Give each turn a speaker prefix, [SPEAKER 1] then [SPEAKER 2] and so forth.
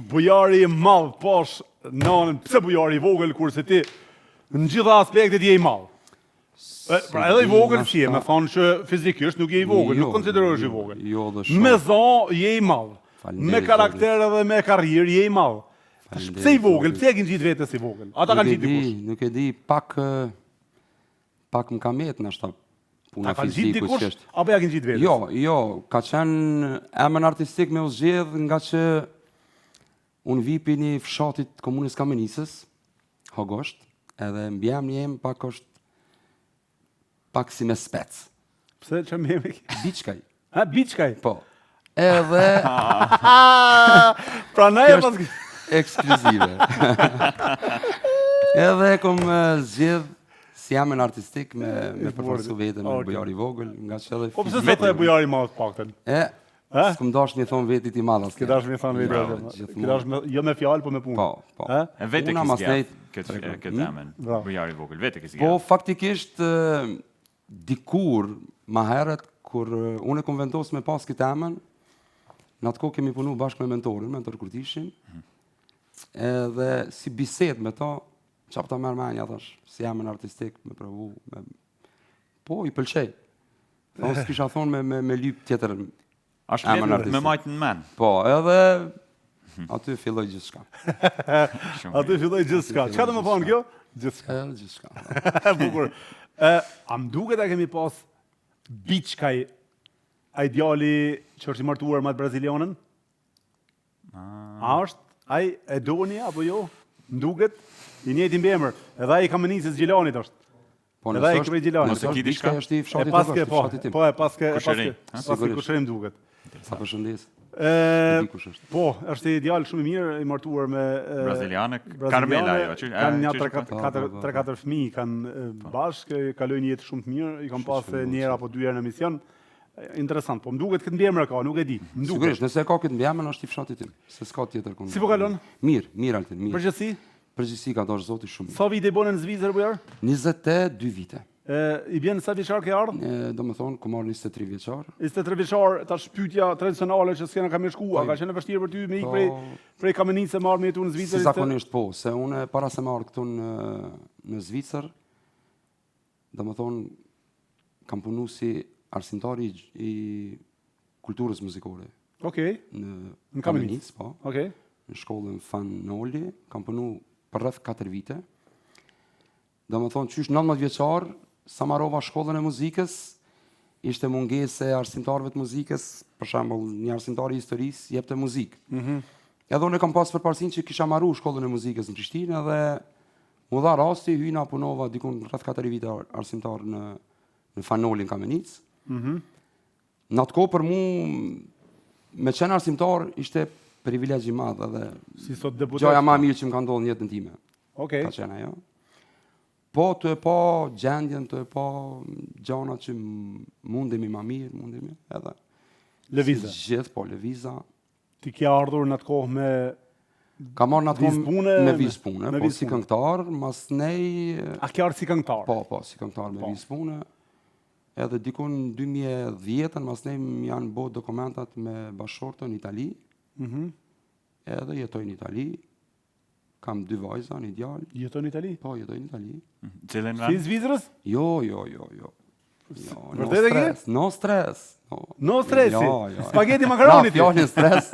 [SPEAKER 1] bujari i madh posh nanën, pse bujari i vogël kurse ti në gjitha aspektet je i madh. Pra edhe i vogël si e, me thonë që fizikisht nuk je i vogël, nuk konsiderohesh i vogël. Me zonë je i madh. Me karakter edhe me karrierë je i madh. Pse i vogël? Pse e kin gjitë vetes i vogël? Ata kanë gjitë dikush.
[SPEAKER 2] Nuk e di, pak më kamet në ashta puna fiziku që është.
[SPEAKER 1] Apo ja kin gjitë vetes?
[SPEAKER 2] Jo, ka qenë emën artistik me u zgjedh nga që unë vi për një fshatit komunës Kamenicës, Hogosht, edhe mbi emri jem pak është pak si me spec.
[SPEAKER 1] Pse që me jemi?
[SPEAKER 2] Biçkaj.
[SPEAKER 1] Ha, Biçkaj?
[SPEAKER 2] Po. Edhe...
[SPEAKER 1] Pra na e pas...
[SPEAKER 2] Ekskluzive. Edhe kom zgjedh si emën artistik me përforcu vetën me bujari vogël, nga që edhe...
[SPEAKER 1] Po pëse sot e bujari i madh paktën?
[SPEAKER 2] S'kom dash mi thonë vetit i madh.
[SPEAKER 1] S'ke dash mi thonë vetit. S'ke dash jo me fjalë, po me punë.
[SPEAKER 2] Po.
[SPEAKER 3] E vete ki zgjedh këtë emën, bujari vogël, vete ki zgjedh.
[SPEAKER 2] Po, faktikisht, dikur, ma herët, kur unë e kom vendos me pas këtë emën, në atë kohë kemi punu bashkë me mentor Kurtishin, edhe si bised me ta, qap ta mërmenja, thash, si emën artistik, me pravu, po, i pëlqej. Thonë s'kisha thonë me lyp tjetër emën artistik.
[SPEAKER 3] Me majtë në men.
[SPEAKER 2] Po, edhe aty filloj gjithçka.
[SPEAKER 1] Aty filloj gjithçka. Çka do të më thonë kjo? Gjithçka.
[SPEAKER 2] Gjithçka.
[SPEAKER 1] Bukur. A më duket a kemi pas Biçkaj, ai djali që është i martuar me brazilianën? A është? Ai e doni apo jo? Më duket i njëjti emër. Edhe ai Kamenicës Gjilanit është.
[SPEAKER 2] Po
[SPEAKER 1] edhe ai Kamenicës Gjilanit.
[SPEAKER 3] Nëse ki diçka
[SPEAKER 2] është i fshatit
[SPEAKER 1] Hogosht. Po, e paske Kushërim duket.
[SPEAKER 2] Sa përshëndes.
[SPEAKER 1] Po, është i djalë shumë i mirë, i martuar me
[SPEAKER 3] braziliane, Carmela ajo.
[SPEAKER 1] Kanë një 3-4 fëmijë kanë bashkë, kalojnë një jetë shumë të mirë, i kanë pas një herë apo dy herë në emision. Interesant, po më duket këtë mbiemër ka, nuk e di.
[SPEAKER 2] Sigurisht, nëse ka këtë mbiemër është i fshatit tim, se s'ka tjetër kënd.
[SPEAKER 1] Si po kalon?
[SPEAKER 2] Mirë Altin, mirë.
[SPEAKER 1] Përgjithësi?
[SPEAKER 2] Përgjithësi ka dash zoti shumë.
[SPEAKER 1] Sa vite bën në Zvicër bujar?
[SPEAKER 2] 22 vite.
[SPEAKER 1] I bjen sa vjeçar ke ardhur?
[SPEAKER 2] Domethënë, ku marr 23 vjeçar.
[SPEAKER 1] 23 vjeçar, tash pyetja tradicionale që s'kena kam shkuar, ka qenë vështirë për ty me ik prej Kamenicës marr me jetu në Zvicër?
[SPEAKER 2] Zakonisht po, se unë para se marr këtu në Zvicër, domethënë kam punu si arsimtari i kulturës muzikore.
[SPEAKER 1] Okej.
[SPEAKER 2] Në Kamenicë, po.
[SPEAKER 1] Okej.
[SPEAKER 2] Në shkollën Fanoli, kam punu për rreth 4 vite. Domethënë qysh 19 vjeçar, sa marrova shkollën e muzikës, ishte mungesë e arsimtarëve të muzikës, për shembull, një arsimtar i historisë jepte muzikë. Edhe unë kam pas përparësinë që kisha marru shkollën e muzikës në Prishtinë edhe mu dha rasti, hyna punova dikun rreth 4 vite arsimtar në Fanoli në Kamenicë. Në atë kohë për mu, me qenë arsimtar, ishte privilegj i madh edhe gjoja ma mirë që më ka ndodhur në jetën time.
[SPEAKER 1] Okej.
[SPEAKER 2] Ka qenë ajo. Po të e pa gjendjen, të e pa gjana që mundemi ma mirë, mundemi edhe.
[SPEAKER 1] Lëviza.
[SPEAKER 2] Gjithë, po, lëviza.
[SPEAKER 1] Ti ke ardhur në atë kohë me...
[SPEAKER 2] Ka marrë në atë kohë me vizpune, po si këngëtar, mas nej...
[SPEAKER 1] A ke ardhur si këngëtar?
[SPEAKER 2] Po, si këngëtar me vizpune. Edhe dikun 2010-ën, mas nej janë bo dokumentat me bashkëshortën në Itali. Edhe jetoj në Itali. Kam 2 vajza, një djalë.
[SPEAKER 1] Jetoj në Itali?
[SPEAKER 2] Po, jetoj në Itali.
[SPEAKER 3] Cilën
[SPEAKER 1] Si i Zvicrës?
[SPEAKER 2] Jo.
[SPEAKER 1] Vërtet e ke?
[SPEAKER 2] No stres.
[SPEAKER 1] No stresi? Spaghetti makaronit?
[SPEAKER 2] Na, fjallin stres.